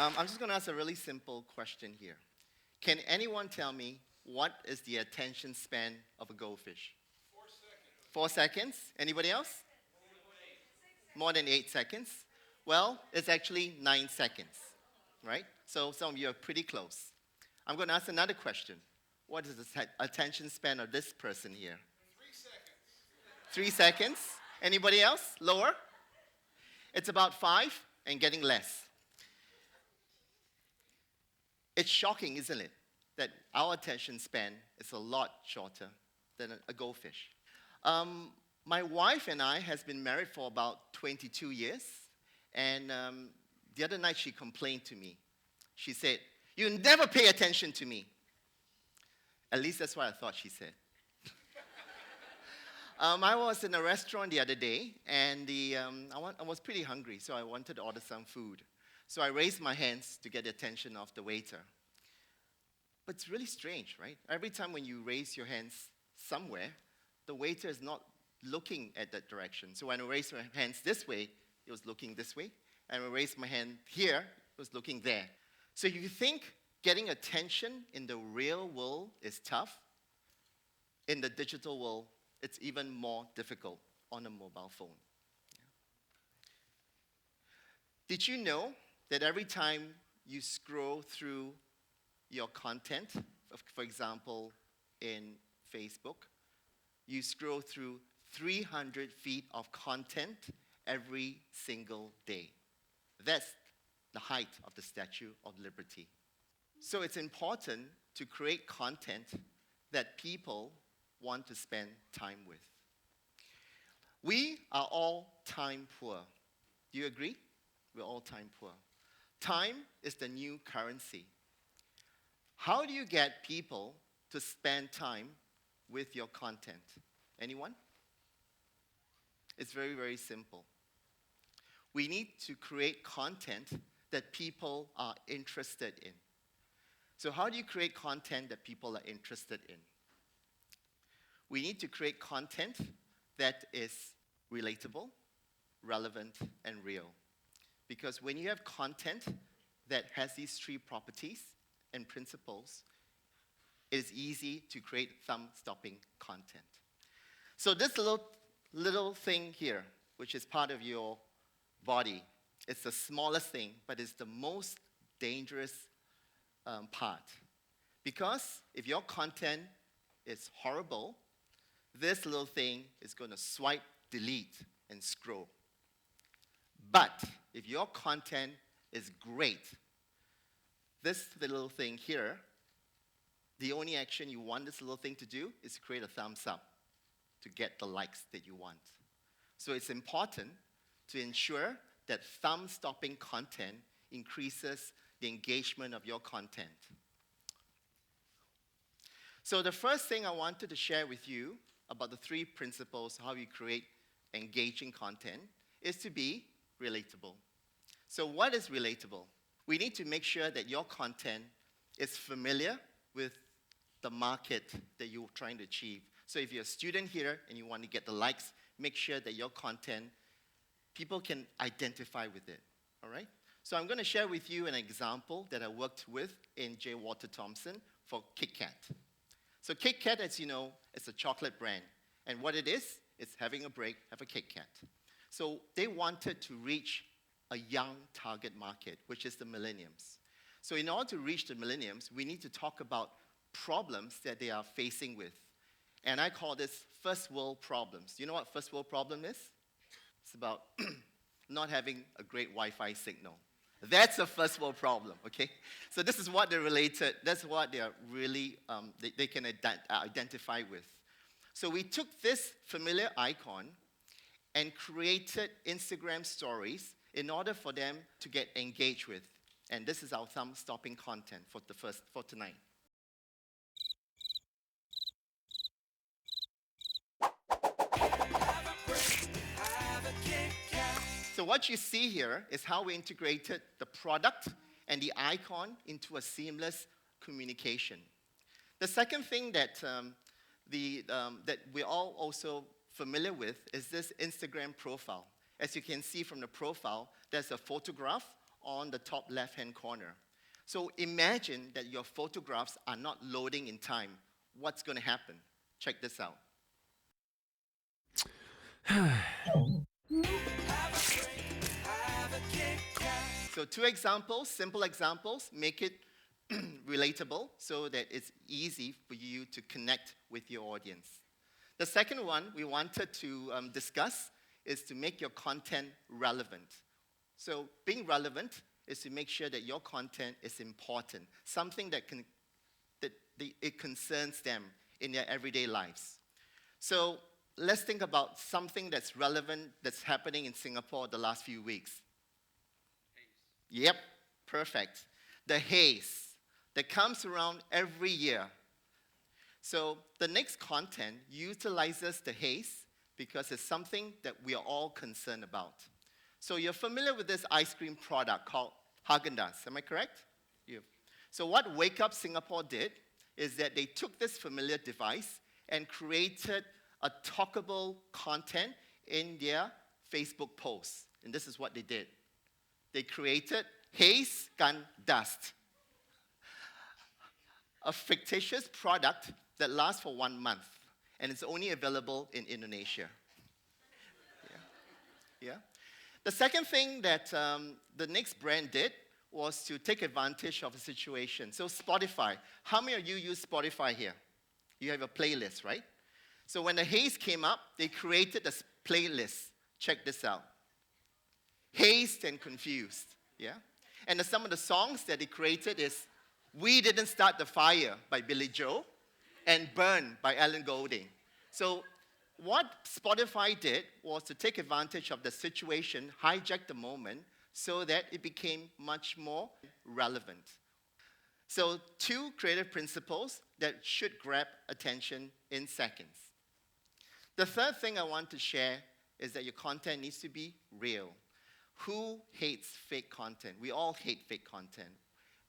I'm just going to ask a really simple question here. Can anyone tell me what is the attention span of a goldfish? 4 seconds. Anybody else? More than 8 seconds. Well, it's actually 9 seconds, right? So some of you are pretty close. I'm going to ask another question. What is the attention span of this person here? 3 seconds. Anybody else? Lower? It's about 5 and getting less. It's shocking, isn't it, that our attention span is a lot shorter than a goldfish. My wife and I has been married for about 22 years, and the other night she complained to me. She said, "You never pay attention to me." At least that's what I thought she said. I was in a restaurant the other day, and I was pretty hungry, so I wanted to order some food. So I raised my hands to get the attention of the waiter. But it's really strange, right? Every time when you raise your hands somewhere, the waiter is not looking at that direction. So when I raised my hands this way, it was looking this way. And when I raised my hand here, it was looking there. So you think getting attention in the real world is tough? In the digital world, it's even more difficult on a mobile phone. Did you know that every time you scroll through your content, for example, in Facebook, you scroll through 300 feet of content every single day? That's the height of the Statue of Liberty. So it's important to create content that people want to spend time with. We are all time poor. Do you agree? We're all time poor. Time is the new currency. How do you get people to spend time with your content? Anyone? It's very, very simple. We need to create content that people are interested in. So how do you create content that people are interested in? We need to create content that is relatable, relevant, and real. Because when you have content that has these three properties and principles, it is easy to create thumb-stopping content. So this little thing here, which is part of your body, it's the smallest thing, but it's the most dangerous part. Because if your content is horrible, this little thing is going to swipe, delete, and scroll. But if your content is great, this little thing here, the only action you want this little thing to do is to create a thumbs up to get the likes that you want. So it's important to ensure that thumb-stopping content increases the engagement of your content. So the first thing I wanted to share with you about the three principles how you create engaging content is to be relatable. So what is relatable? We need to make sure that your content is familiar with the market that you're trying to achieve. So if you're a student here and you want to get the likes, make sure that your content, people can identify with it, all right? So I'm going to share with you an example that I worked with in J. Walter Thompson for Kit Kat. So Kit Kat, as you know, is a chocolate brand. And what it is having a break, have a Kit Kat. So they wanted to reach a young target market, which is the millennials. So in order to reach the millennials, we need to talk about problems that they are facing with. And I call this first world problems. You know what first world problem is? It's about not having a great Wi-Fi signal. That's a first world problem, okay? So this is what they're related, that's what they are really, they can identify with. So we took this familiar icon and created Instagram stories in order for them to get engaged with. And this is our thumb-stopping content for tonight. So what you see here is how we integrated the product and the icon into a seamless communication. The second thing that that we're all also familiar with is this Instagram profile. As you can see from the profile, there's a photograph on the top left-hand corner. So imagine that your photographs are not loading in time. What's going to happen? Check this out. So two examples, simple examples, make it relatable so that it's easy for you to connect with your audience. The second one we wanted to discuss is to make your content relevant. So being relevant is to make sure that your content is important, something that it concerns them in their everyday lives. So let's think about something that's relevant that's happening in Singapore the last few weeks. Yep, perfect. The haze that comes around every year. So the next content utilizes the haze because it's something that we are all concerned about. So you're familiar with this ice cream product called Haagen-Dazs, am I correct? Yeah. So what Wake Up Singapore did is that they took this familiar device and created a talkable content in their Facebook posts. And this is what they did. They created haze gun dust, a fictitious product that lasts for 1 month, and it's only available in Indonesia. Yeah. The second thing that the next brand did was to take advantage of a situation. So Spotify, how many of you use Spotify here? You have a playlist, right? So when the haze came up, they created a playlist. Check this out. Hazed and Confused, yeah? And some of the songs that they created is We Didn't Start the Fire by Billy Joel and Burn by Alan Golding. So what Spotify did was to take advantage of the situation, hijack the moment, so that it became much more relevant. So two creative principles that should grab attention in seconds. The third thing I want to share is that your content needs to be real. Who hates fake content? We all hate fake content.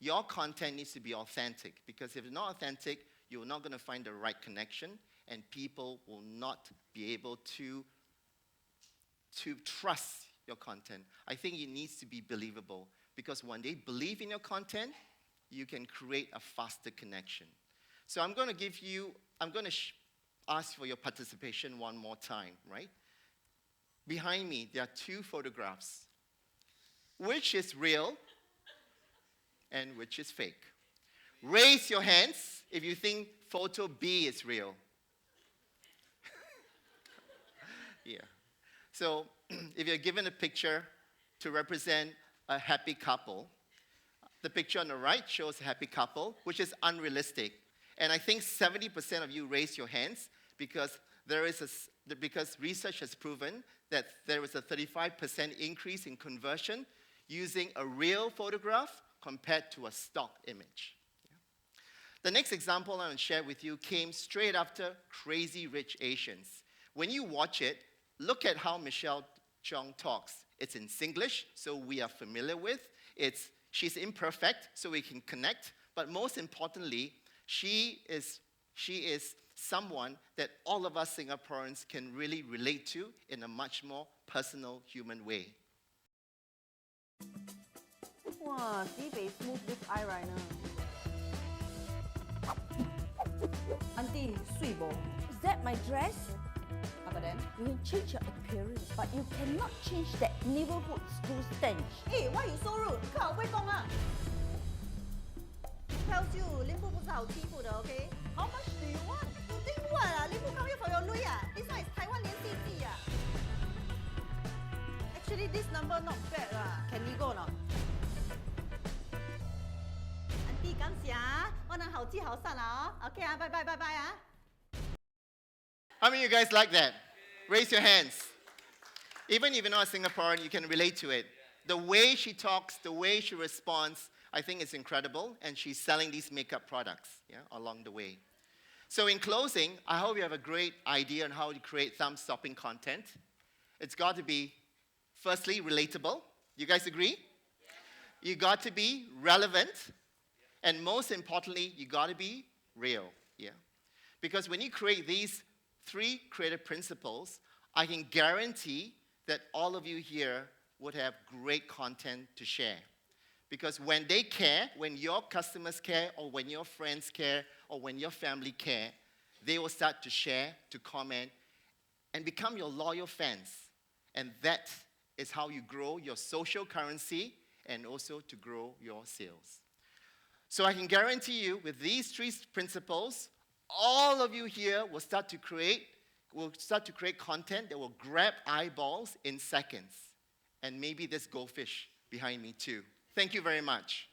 Your content needs to be authentic, because if it's not authentic, you're not going to find the right connection, and people will not be able to trust your content. I think it needs to be believable, because when they believe in your content, you can create a faster connection. So I'm going to ask for your participation one more time, right? Behind me, there are two photographs. Which is real and which is fake? Raise your hands if you think photo B is real. Yeah. So if you're given a picture to represent a happy couple, the picture on the right shows a happy couple, which is unrealistic. And I think 70% of you raised your hands because because research has proven that there is a 35% increase in conversion using a real photograph compared to a stock image. Yeah. The next example I want to share with you came straight after Crazy Rich Asians. When you watch it, look at how Michelle Chong talks. It's in Singlish, so we are familiar with. She's imperfect, so we can connect. But most importantly, she is someone that all of us Singaporeans can really relate to in a much more personal, human way. Wow, sibei smooth this eyeliner. Auntie, sweet bo. Is that my dress? But then, you can change your appearance, but you cannot change that neighborhood school stench. Hey, why you so rude? 看我会动啊 Tells you, Limbu 不是好欺负的 okay? How much do you want? You think what ah? Limbu come here for your lui ah? This one is Taiwan 连 CC ah. Actually, this number not bad lah. Can we go or not? Auntie, 感谢啊，我能好聚好散啊 Okay 啊，拜拜拜拜啊。How many of you guys like that? Raise your hands. Even if you're not a Singaporean, you can relate to it. The way she talks, the way she responds, I think it's incredible, and she's selling these makeup products along the way. So in closing, I hope you have a great idea on how to create thumb-stopping content. It's got to be, firstly, relatable. You guys agree? You got to be relevant, and most importantly, you got to be real. Yeah, because when you create these 3 creative principles, I can guarantee that all of you here would have great content to share. Because when they care, when your customers care, or when your friends care, or when your family care, they will start to share, to comment, and become your loyal fans. And that is how you grow your social currency and also to grow your sales. So I can guarantee you, with these three principles, all of you here will start to create content that will grab eyeballs in seconds. And maybe this goldfish behind me too. Thank you very much.